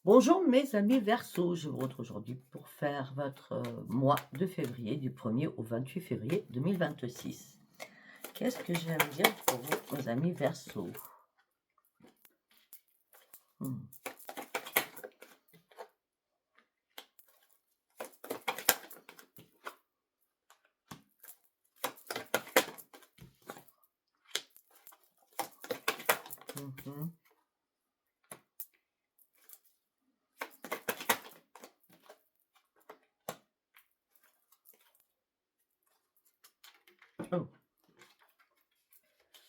Bonjour mes amis Verseau, je vous retrouve aujourd'hui pour faire votre mois de février, du 1er au 28 février 2026. Qu'est-ce que j'ai à vous dire pour vous, mes amis Verseau? Hmm. Mhm. Oh,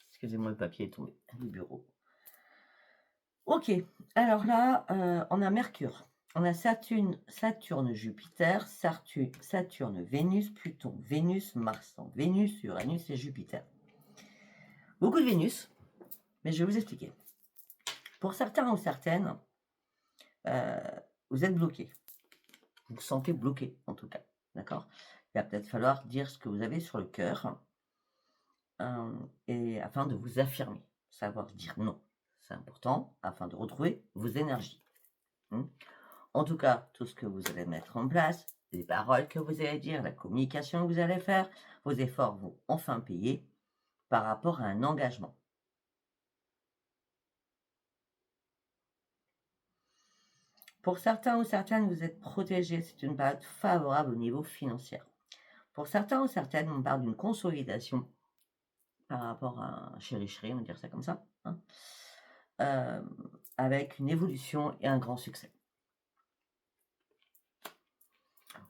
excusez-moi, le papier est tombé du bureau. Ok, alors là, on a Mercure, on a Saturne, Jupiter, Saturne, Vénus, Pluton, Vénus, Mars, donc Vénus, Uranus et Jupiter. Beaucoup de Vénus, mais je vais vous expliquer. Pour certains ou certaines, vous êtes bloqué. Vous vous sentez bloqué, en tout cas. D'accord? Il va peut-être falloir dire ce que vous avez sur le cœur, et afin de vous affirmer. Savoir dire non. C'est important afin de retrouver vos énergies. En tout cas, tout ce que vous allez mettre en place, les paroles que vous allez dire, la communication que vous allez faire, vos efforts vont enfin payer par rapport à un engagement. Pour certains ou certaines, vous êtes protégés. C'est une période favorable au niveau financier. Pour certains ou certaines, on parle d'une consolidation par rapport à un chéri-chéri, on va dire ça comme ça, hein, avec une évolution et un grand succès.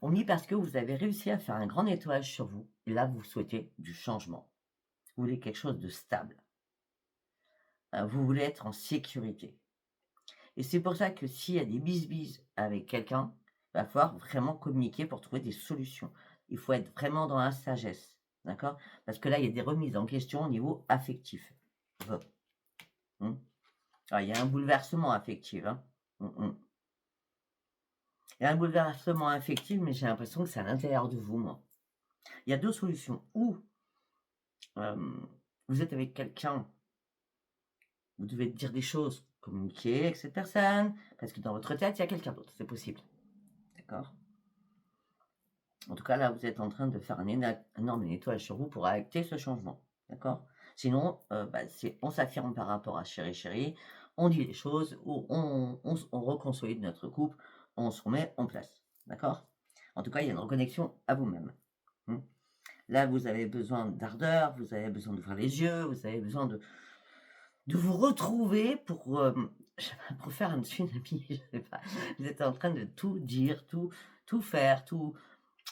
On dit parce que vous avez réussi à faire un grand nettoyage sur vous, et là, vous souhaitez du changement. Vous voulez quelque chose de stable. Vous voulez être en sécurité. Et c'est pour ça que s'il y a des bisbises avec quelqu'un, il va falloir vraiment communiquer pour trouver des solutions. Il faut être vraiment dans la sagesse, d'accord? Parce que là, il y a des remises en question au niveau affectif. Ah, il y a un bouleversement affectif. Hein. Il y a un bouleversement affectif, mais j'ai l'impression que c'est à l'intérieur de vous, moi. Il y a deux solutions. Ou vous êtes avec quelqu'un, vous devez dire des choses, communiquer avec cette personne, parce que dans votre tête, il y a quelqu'un d'autre. C'est possible. D'accord? En tout cas, là, vous êtes en train de faire un énorme nettoyage sur vous pour acter ce changement. D'accord? Sinon, on s'affirme par rapport à chéri chéri, on dit les choses, ou on reconsolide notre couple, on se remet en place. D'accord? En tout cas, il y a une reconnexion à vous-même. Là, vous avez besoin d'ardeur, vous avez besoin d'ouvrir les yeux, vous avez besoin de vous retrouver pour faire un tsunami, je sais pas. Vous êtes en train de tout dire, tout faire, tout.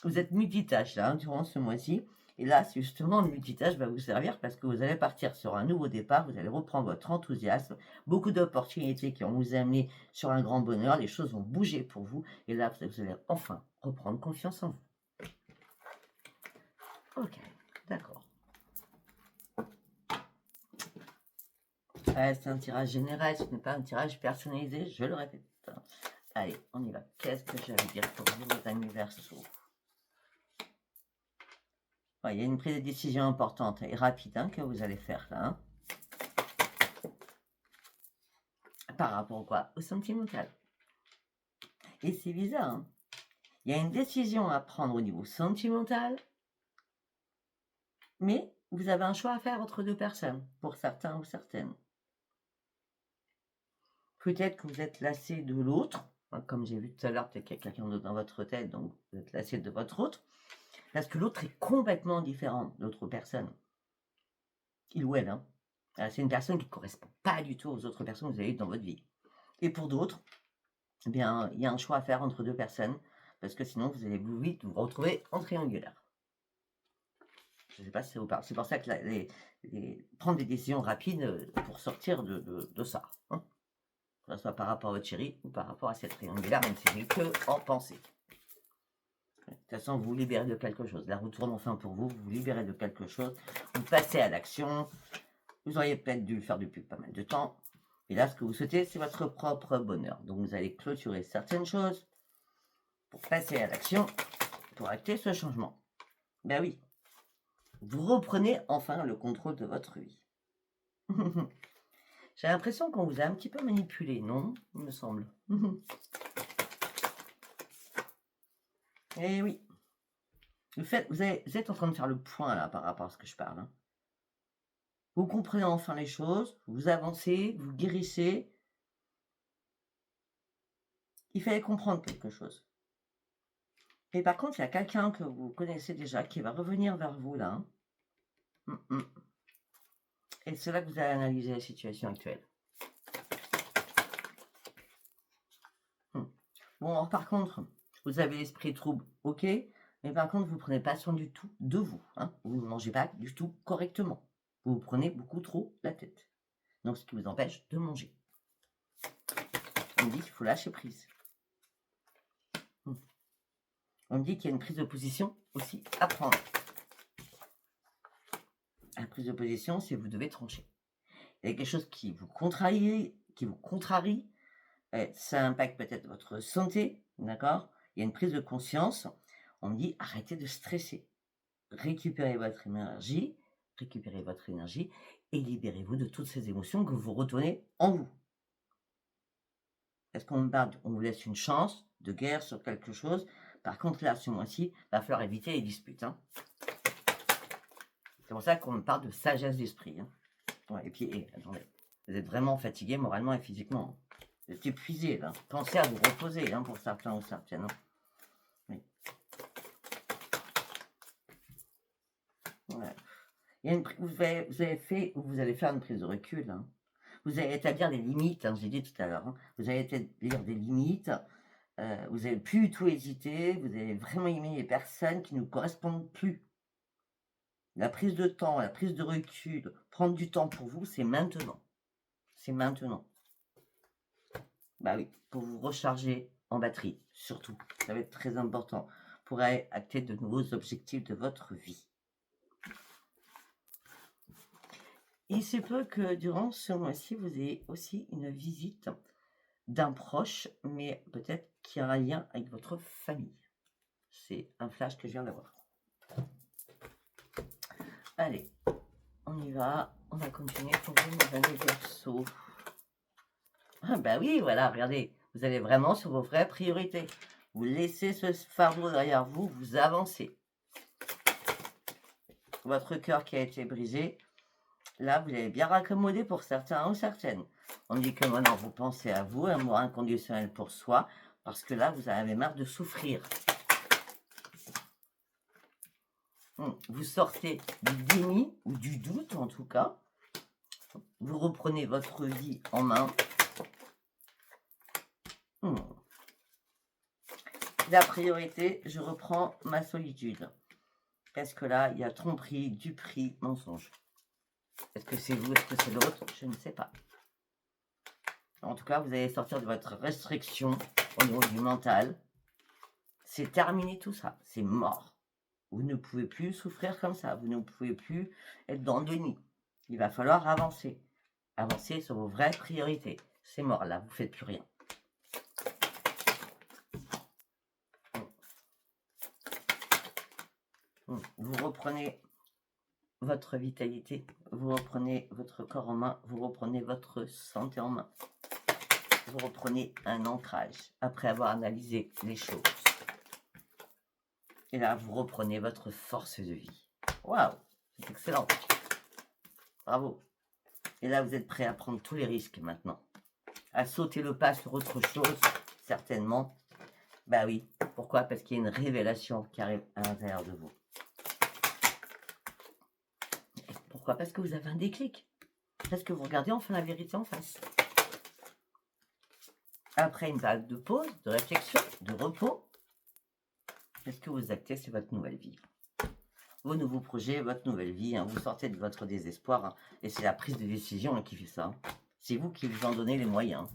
Vous êtes multitâche là, durant ce mois-ci. Et là, justement, le multitâche va vous servir parce que vous allez partir sur un nouveau départ, vous allez reprendre votre enthousiasme, beaucoup d'opportunités qui vont vous amener sur un grand bonheur, les choses vont bouger pour vous, et là, vous allez enfin reprendre confiance en vous. Ok, d'accord. C'est un tirage général, ce n'est pas un tirage personnalisé, je le répète. Allez, on y va. Qu'est-ce que j'allais dire pour vous, les amis Verseau? Il y a une prise de décision importante et rapide que vous allez faire là. Hein. Par rapport à quoi? Au sentimental. Et c'est bizarre. Hein. Il y a une décision à prendre au niveau sentimental, mais vous avez un choix à faire entre deux personnes, pour certains ou certaines. Peut-être que vous êtes lassé de l'autre, comme j'ai vu tout à l'heure, peut-être qu'il y a quelqu'un d'autre dans votre tête, donc vous êtes lassé de votre autre, parce que l'autre est complètement différent de l'autre personne. Il ou elle, hein. C'est une personne qui ne correspond pas du tout aux autres personnes que vous avez eues dans votre vie. Et pour d'autres, eh bien, il y a un choix à faire entre deux personnes, parce que sinon vous allez vite vous retrouver en triangulaire. Je ne sais pas si ça vous parle. C'est pour ça que prendre des décisions rapides pour sortir de ça. Hein. Que ce soit par rapport à votre chéri ou par rapport à cette triangulaire, même si c'est que en pensée. De toute façon, vous vous libérez de quelque chose. La roue tourne enfin pour vous, vous vous libérez de quelque chose, vous passez à l'action. Vous auriez peut-être dû le faire depuis pas mal de temps. Et là, ce que vous souhaitez, c'est votre propre bonheur. Donc, vous allez clôturer certaines choses pour passer à l'action, pour acter ce changement. Ben oui, vous reprenez enfin le contrôle de votre vie. J'ai l'impression qu'on vous a un petit peu manipulé, non? Il me semble. Eh oui. Vous êtes en train de faire le point là par rapport à ce que je parle. Hein. Vous comprenez enfin les choses, vous avancez, vous guérissez. Il fallait comprendre quelque chose. Et par contre, il y a quelqu'un que vous connaissez déjà qui va revenir vers vous là. Hein. Et c'est là que vous allez analyser la situation actuelle. Bon, alors, par contre, vous avez l'esprit trouble, ok, mais par contre, vous ne prenez pas soin du tout de vous. Hein. Vous ne mangez pas du tout correctement. Vous vous prenez beaucoup trop la tête. Donc, ce qui vous empêche de manger. On me dit qu'il faut lâcher prise. On me dit qu'il y a une prise de position aussi à prendre. La prise de position, c'est que vous devez trancher. Il y a quelque chose qui vous contrarie, ça impacte peut-être votre santé, d'accord? Il y a une prise de conscience. On me dit arrêtez de stresser. Récupérez votre énergie et libérez-vous de toutes ces émotions que vous retournez en vous. Est-ce qu'on vous laisse une chance de guerre sur quelque chose? Par contre, là, ce mois-ci, il va falloir éviter les disputes. Hein. C'est pour ça qu'on me parle de sagesse d'esprit. Hein. Ouais, et puis, attendez, vous êtes vraiment fatigué moralement et physiquement. Vous êtes épuisé, là. Pensez à vous reposer, hein, pour certains ou certaines. Hein. Oui. Ouais. Vous allez faire une prise de recul. Hein. Vous allez établir des limites, hein, j'ai dit tout à l'heure. Hein. Vous allez établir des limites. Vous n'allez plus du tout hésiter. Vous allez vraiment aimer les personnes qui ne vous correspondent plus. La prise de temps, la prise de recul, prendre du temps pour vous, c'est maintenant. C'est maintenant. Bah oui, pour vous recharger en batterie, surtout. Ça va être très important pour acter de nouveaux objectifs de votre vie. Il se peut que durant ce mois-ci, vous ayez aussi une visite d'un proche, mais peut-être qu'il y a un lien avec votre famille. C'est un flash que je viens d'avoir. Allez, on y va. On va continuer pour vous, mes amis Verseaux. Ah bah oui, voilà, regardez. Vous allez vraiment sur vos vraies priorités. Vous laissez ce fardeau derrière vous, vous avancez. Votre cœur qui a été brisé, là, vous allez bien raccommoder pour certains ou certaines. On dit que maintenant, vous pensez à vous, amour inconditionnel pour soi, parce que là, vous avez marre de souffrir. Vous sortez du déni, ou du doute en tout cas. Vous reprenez votre vie en main. La priorité, je reprends ma solitude. Parce que là, il y a tromperie, duperie, mensonge. Est-ce que c'est vous, est-ce que c'est l'autre? Je ne sais pas. En tout cas, vous allez sortir de votre restriction au niveau du mental. C'est terminé tout ça, c'est mort. Vous ne pouvez plus souffrir comme ça, vous ne pouvez plus être dans le déni. Il va falloir avancer. Avancer sur vos vraies priorités. C'est mort là, vous ne faites plus rien. Vous reprenez votre vitalité, vous reprenez votre corps en main, vous reprenez votre santé en main. Vous reprenez un ancrage après avoir analysé les choses. Et là, vous reprenez votre force de vie. Waouh, c'est excellent. Bravo. Et là, vous êtes prêt à prendre tous les risques maintenant. À sauter le pas sur autre chose, certainement. Bah oui. Pourquoi? Parce qu'il y a une révélation qui arrive à l'intérieur de vous. Pourquoi? Parce que vous avez un déclic. Parce que vous regardez enfin la vérité en face. Après une période de pause, de réflexion, de repos, est-ce que vous actez sur votre nouvelle vie? Vos nouveaux projets, votre nouvelle vie, hein, vous sortez de votre désespoir, hein, et c'est la prise de décision qui fait ça. Hein. C'est vous qui vous en donnez les moyens.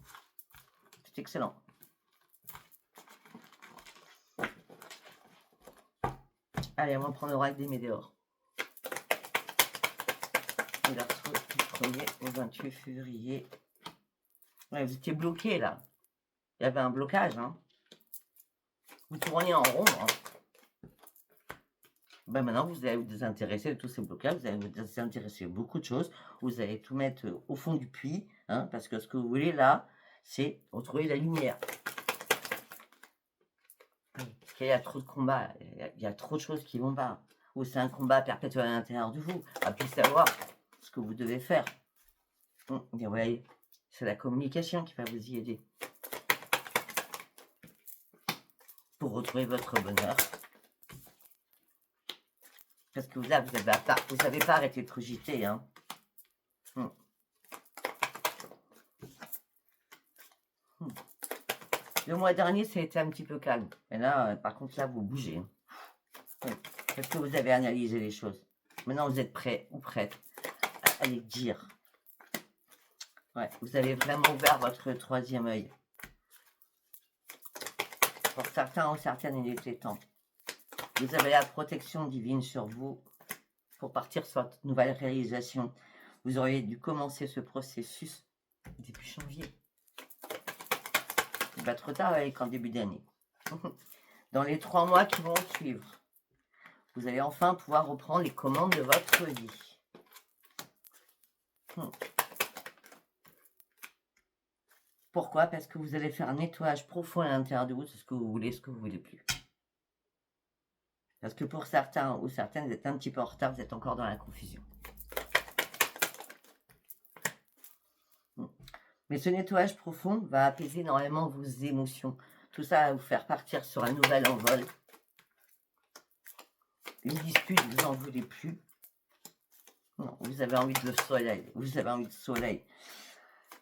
C'est excellent. Allez, on va prendre l'oracle des Météores. Et la retrouve du 1er au 28 février. Ouais, vous étiez bloqué là. Il y avait un blocage. Hein. Vous tournez en rond. Hein. Ben maintenant, vous allez vous désintéresser de tous ces blocages. Vous allez vous désintéresser de beaucoup de choses. Vous allez tout mettre au fond du puits. Hein, parce que ce que vous voulez là, c'est retrouver la lumière. qu'il y a trop de combats, il y a trop de choses qui vont pas. Ou c'est un combat perpétuel à l'intérieur de vous, à plus savoir ce que vous devez faire. Et vous voyez, c'est la communication qui va vous y aider. Pour retrouver votre bonheur. Parce que là, vous n'avez pas arrêté de cogiter. Hein. Le mois dernier, ça a été un petit peu calme. Et là, par contre, là, vous bougez. Hein. Parce que vous avez analysé les choses. Maintenant, vous êtes prêt ou prête à les dire. Ouais, vous avez vraiment ouvert votre troisième œil. Pour certains ou certaines, il était temps. Vous avez la protection divine sur vous pour partir sur cette nouvelle réalisation. Vous auriez dû commencer ce processus début janvier. Il va trop tard qu'en début d'année. Dans les 3 mois qui vont suivre, vous allez enfin pouvoir reprendre les commandes de votre vie. Pourquoi? Parce que vous allez faire un nettoyage profond à l'intérieur de vous, c'est ce que vous voulez, ce que vous ne voulez plus. Parce que pour certains ou certaines, vous êtes un petit peu en retard, vous êtes encore dans la confusion. Mais ce nettoyage profond va apaiser énormément vos émotions. Tout ça va vous faire partir sur un nouvel envol. Une dispute, vous n'en voulez plus. Non, vous avez envie de soleil. Vous avez envie de soleil.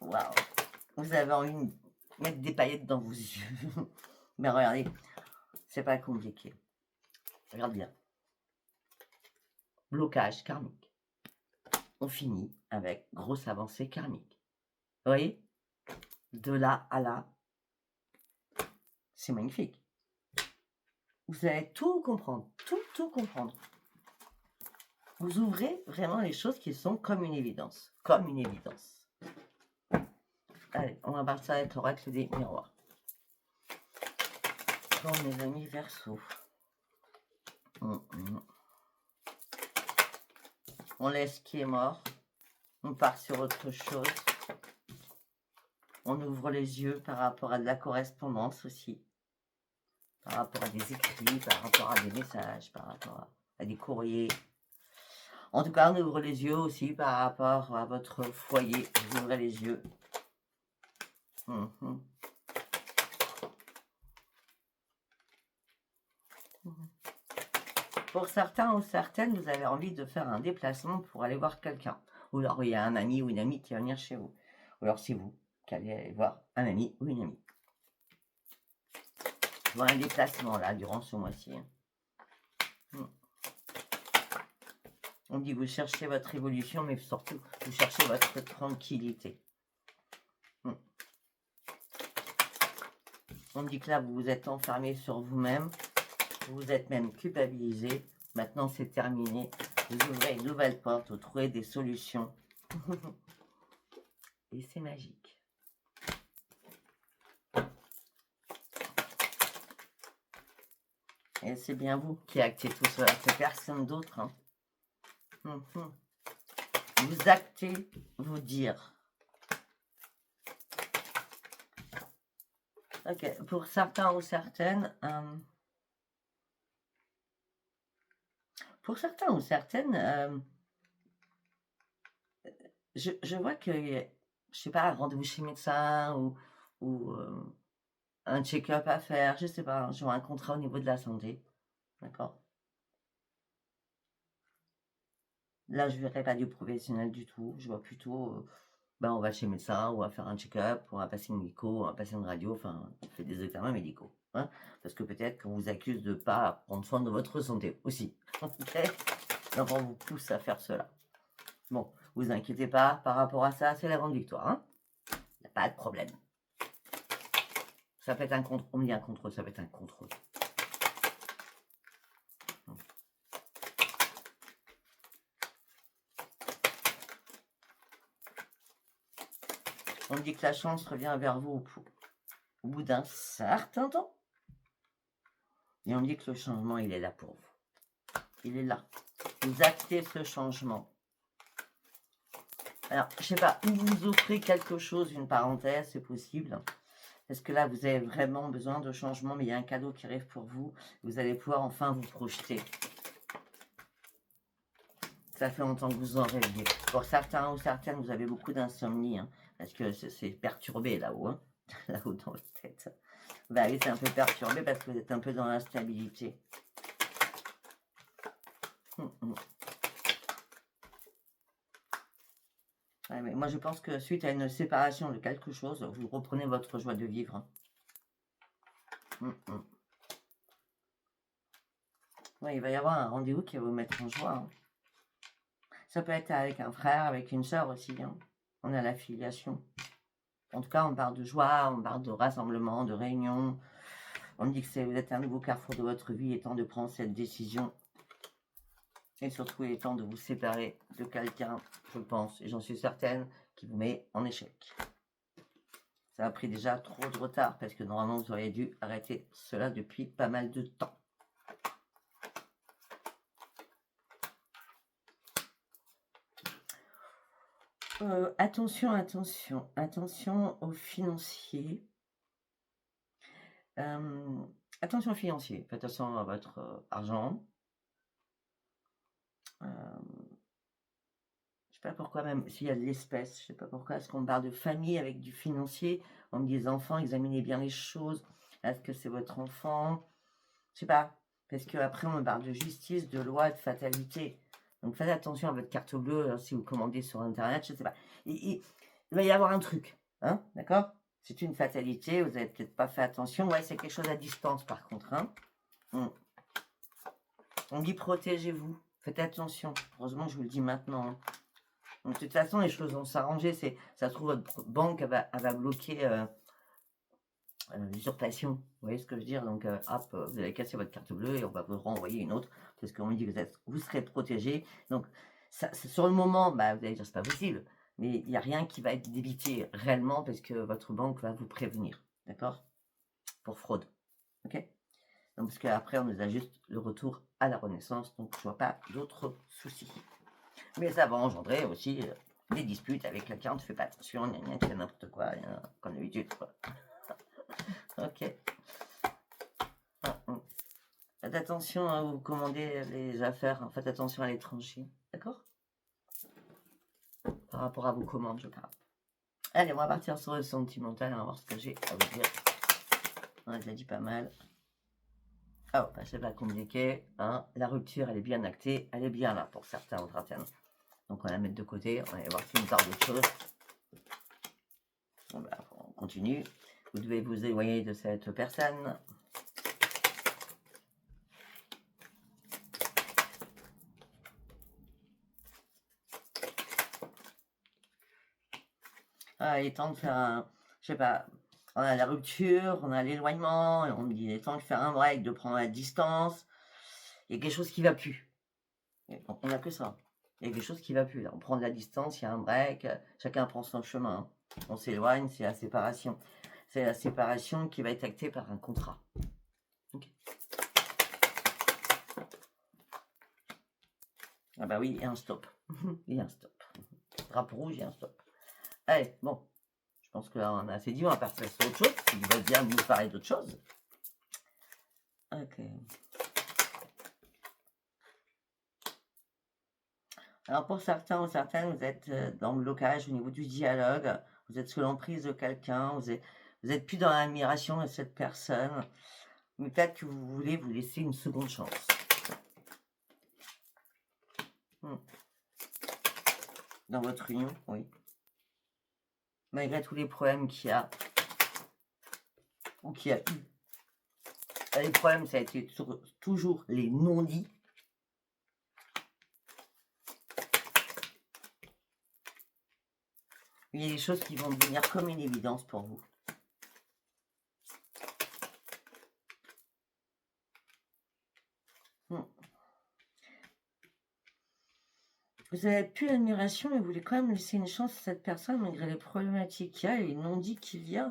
Waouh. Vous avez envie de mettre des paillettes dans vos yeux. Mais regardez, c'est pas compliqué. Regarde bien. Blocage karmique. On finit avec grosse avancée karmique. Vous voyez? De là à là. C'est magnifique. Vous allez tout comprendre. Tout comprendre. Vous ouvrez vraiment les choses qui sont comme une évidence. Comme une évidence. Allez, on va partir avec l'oracle des miroirs. Bon, mes amis Verseau. On laisse ce qui est mort. On part sur autre chose. On ouvre les yeux par rapport à de la correspondance aussi. Par rapport à des écrits, par rapport à des messages, par rapport à des courriers. En tout cas, on ouvre les yeux aussi par rapport à votre foyer. Vous ouvrez les yeux. Pour certains ou certaines, vous avez envie de faire un déplacement pour aller voir quelqu'un. Ou alors il y a un ami ou une amie qui va venir chez vous. Ou alors c'est vous qui allez aller voir un ami ou une amie. Je vois un déplacement là durant ce mois-ci. On dit vous cherchez votre évolution, mais surtout vous cherchez votre tranquillité. On dit que là vous vous êtes enfermé sur vous-même. Vous êtes même culpabilisé. Maintenant, c'est terminé. Vous ouvrez une nouvelle porte, vous trouvez des solutions. Et c'est magique. Et c'est bien vous qui actez tout cela. C'est personne d'autre. Hein. Vous actez vous dire. Ok, pour certains ou certaines... Pour certains ou certaines, je vois que, je sais pas, un rendez-vous chez le médecin ou un check-up à faire, je sais pas, je vois un contrat au niveau de la santé, d'accord? Là, je verrai pas du professionnel du tout, je vois plutôt, on va chez le médecin, on va faire un check-up, on va passer une écho, on va passer une radio, enfin, on fait des examens médicaux, hein, parce que peut-être qu'on vous accuse de pas prendre soin de votre santé aussi, ok? Donc on vous pousse à faire cela. Bon, vous inquiétez pas, par rapport à ça, c'est la grande victoire. Hein, il n'y a pas de problème. Ça peut être un contrôle. On me dit un contrôle, ça peut être un contrôle. On me dit que la chance revient vers vous au bout d'un certain temps. Et on me dit que le changement, il est là pour vous. Il est là. Vous actez ce changement. Alors, je sais pas, ou vous offrez quelque chose, une parenthèse, c'est possible. Parce que là, vous avez vraiment besoin de changement, mais il y a un cadeau qui arrive pour vous. Vous allez pouvoir enfin vous projeter. Ça fait longtemps que vous en rêviez. Pour certains ou certaines, vous avez beaucoup d'insomnie, hein, parce que c'est perturbé là-haut, hein, là-haut dans votre tête. Bah oui, c'est un peu perturbé parce que vous êtes un peu dans l'instabilité. Ouais, mais moi, je pense que suite à une séparation de quelque chose, vous reprenez votre joie de vivre. Ouais, il va y avoir un rendez-vous qui va vous mettre en joie, hein. Ça peut être avec un frère, avec une sœur aussi, hein. On a l'affiliation. En tout cas, on parle de joie, on parle de rassemblement, de réunion. On me dit que vous êtes un nouveau carrefour de votre vie, il est temps de prendre cette décision. Et surtout, il est temps de vous séparer de quelqu'un, je pense, et j'en suis certaine, qui vous met en échec. Ça a pris déjà trop de retard, parce que normalement, vous auriez dû arrêter cela depuis pas mal de temps. Attention, attention, attention aux financiers. Attention aux financiers, faites attention à votre argent. Je sais pas pourquoi, même s'il y a de l'espèce, je sais pas pourquoi, est-ce qu'on parle de famille avec du financier? On me dit les enfants, examinez bien les choses. Est-ce que c'est votre enfant? Je sais pas, parce qu'après on me parle de justice, de loi, de fatalité. Donc faites attention à votre carte bleue, hein, si vous commandez sur internet, je sais pas. Il va y avoir un truc, hein, d'accord? C'est une fatalité, vous n'avez peut-être pas fait attention. Ouais, c'est quelque chose à distance par contre, hein. On dit protégez-vous, faites attention. Heureusement, je vous le dis maintenant, hein. Donc, de toute façon, les choses vont s'arranger. Ça se trouve, votre banque elle va bloquer l'usurpation. Vous voyez ce que je veux dire? Donc, hop, vous allez casser votre carte bleue et on va vous renvoyer une autre. Parce qu'on me dit que vous serez protégé. Donc, ça, sur le moment, bah, vous allez dire c'est pas possible. Mais il n'y a rien qui va être débité réellement parce que votre banque va vous prévenir. D'accord? Pour fraude. Ok? Donc, parce qu'après, on nous a juste le retour à la renaissance. Donc, je vois pas d'autres soucis. Mais ça va engendrer aussi des disputes avec la carte. Fais pas attention, il y a n'importe quoi, comme d'habitude. Ok. Faites attention à vous commander les affaires. Faites attention à l'étranger. D'accord? Par rapport à vos commandes, je parle. Allez, on va partir sur le sentimental. On va voir ce que j'ai à vous dire. On a déjà dit pas mal. Oh, bah, c'est pas compliqué. Hein. La rupture, elle est bien actée. Elle est bien là pour certains ou certaines. Donc, on va la mettre de côté. On va aller voir si une part d'autre chose. Bon, bah, on continue. Vous devez vous éloigner de cette personne. Ah, il est temps de faire un... Je sais pas. On a la rupture, on a l'éloignement. On me dit il est temps de faire un break, de prendre la distance. Il y a quelque chose qui va plus. On n'a que ça. Il y a quelque chose qui va plus. Là. On prend de la distance, il y a un break. Chacun prend son chemin. Hein. On s'éloigne, c'est la séparation. C'est la séparation qui va être actée par un contrat. Okay. Ah bah oui, il y a un stop. Il y a un stop. Drapeau rouge, il y a un stop. Allez, bon. Je pense que là, on a assez dit, on va passer sur autre chose. Il va bien nous parler d'autre chose. Ok. Alors pour certains ou certaines, vous êtes dans le blocage au niveau du dialogue. Vous êtes sous l'emprise de quelqu'un. Vous êtes plus dans l'admiration de cette personne. Mais peut-être que vous voulez vous laisser une seconde chance. Dans votre union, oui. Malgré tous les problèmes qu'il y a, ou qu'il y a eu. Les problèmes, ça a été toujours les non-dits. Il y a des choses qui vont devenir comme une évidence pour vous. Vous n'avez plus d'admiration et vous voulez quand même laisser une chance à cette personne malgré les problématiques qu'il y a et les non-dits qu'il y a.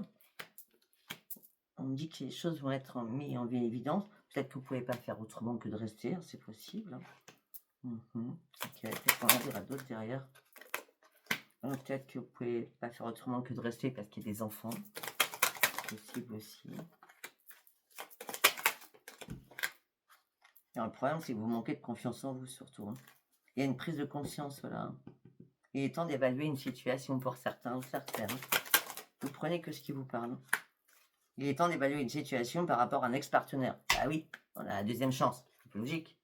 On me dit que les choses vont être mises en évidence. Peut-être que vous ne pouvez pas faire autrement que de rester, hein, c'est possible. Ok, peut-être qu'on en dira d'autres derrière. Peut-être que vous ne pouvez pas faire autrement que de rester parce qu'il y a des enfants. possible aussi. Alors, le problème, c'est que vous manquez de confiance en vous, surtout. Hein. Il y a une prise de conscience, là. Il est temps d'évaluer une situation pour certains ou certaines. Vous prenez que ce qui vous parle. Il est temps d'évaluer une situation par rapport à un ex-partenaire. Ah oui, on a la deuxième chance. C'est logique.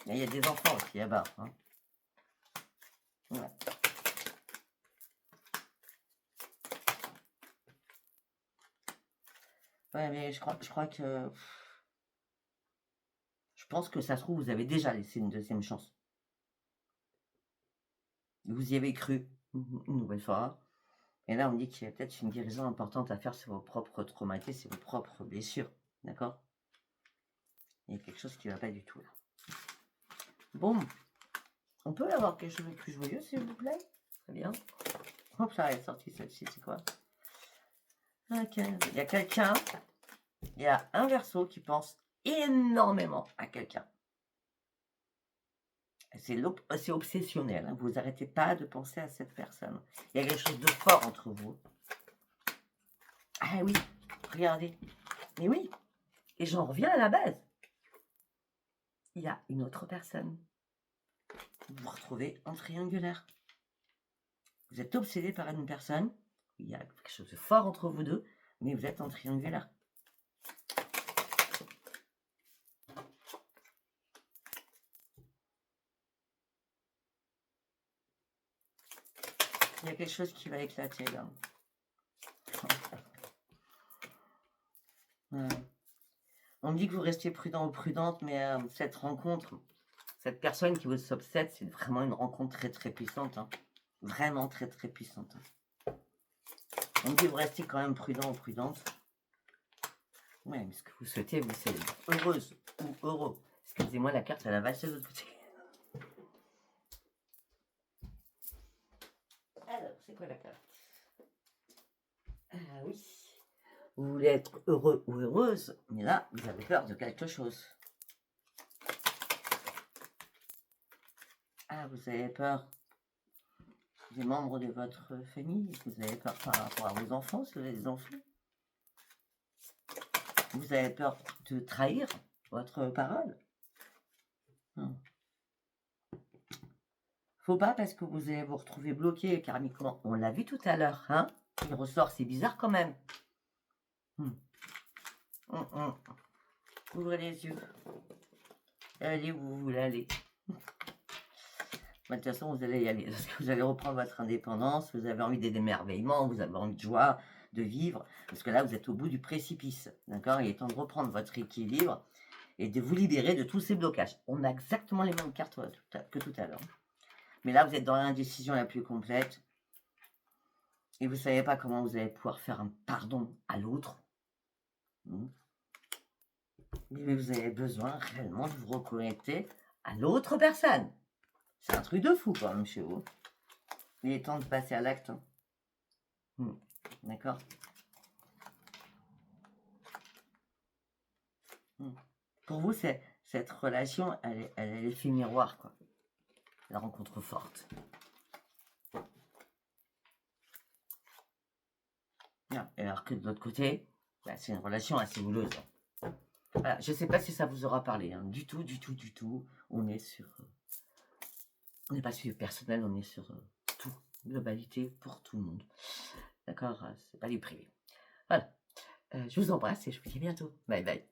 Et il y a des enfants aussi là-bas. Hein. Ouais. Ouais, mais je crois que... Je pense que ça se trouve, vous avez déjà laissé une deuxième chance. Vous y avez cru une nouvelle fois. Et là, on me dit qu'il y a peut-être une guérison importante à faire sur vos propres traumatismes, sur vos propres blessures. D'accord? Il y a quelque chose qui ne va pas du tout là. Bon, on peut avoir quelque chose de plus joyeux, s'il vous plaît? Très bien. Hop là, elle est sortie celle-ci, c'est quoi? Ok. Il y a quelqu'un, il y a un Verseau qui pense énormément à quelqu'un. C'est obsessionnel, hein. Vous n'arrêtez pas de penser à cette personne. Il y a quelque chose de fort entre vous. Ah oui, regardez. Mais oui, et j'en reviens à la base. Il y a une autre personne. Vous vous retrouvez en triangulaire. Vous êtes obsédé par une personne. Il y a quelque chose de fort entre vous deux, mais vous êtes en triangulaire. Il y a quelque chose qui va éclater là. Ouais. On me dit que vous restiez prudent ou prudente, mais cette rencontre, cette personne qui vous obsède, c'est vraiment une rencontre très très puissante. Hein. Vraiment très très puissante. On me dit que vous restiez quand même prudent ou prudente. Ouais, mais ce que vous souhaitez, vous c'est heureuse ou heureux. Excusez-moi, la carte, elle a valsé de l'autre côté. Alors, c'est quoi la carte? Ah oui. Vous voulez être heureux ou heureuse, mais là, vous avez peur de quelque chose. Ah, vous avez peur des membres de votre famille? Vous avez peur par rapport à vos enfants, si vous avez des enfants? Vous avez peur de trahir votre parole? Faut pas, parce que vous allez vous retrouver bloqué karmiquement. On l'a vu tout à l'heure, hein? Il ressort, c'est bizarre quand même. Ouvrez les yeux. Allez où vous voulez aller. De toute façon, vous allez y aller, parce que vous allez reprendre votre indépendance, vous avez envie d'émerveillement, vous avez envie de joie, de vivre, parce que là, vous êtes au bout du précipice, d'accord? Il est temps de reprendre votre équilibre et de vous libérer de tous ces blocages. On a exactement les mêmes cartes que tout à l'heure. Mais là, vous êtes dans l'indécision la plus complète, et vous ne savez pas comment vous allez pouvoir faire un pardon à l'autre. Mais vous avez besoin réellement de vous reconnecter à l'autre personne. C'est un truc de fou quand même chez vous. Il est temps de passer à l'acte. D'accord? Pour vous, cette relation, elle est l'effet miroir, quoi. La rencontre forte. Et alors que de l'autre côté, bah, c'est une relation assez houleuse. Voilà, je ne sais pas si ça vous aura parlé. Hein. Du tout. On est sur... on n'est pas sur le personnel, on est sur tout. Globalité pour tout le monde. D'accord? C'est pas du privé. Voilà. Je vous embrasse et je vous dis à bientôt. Bye bye.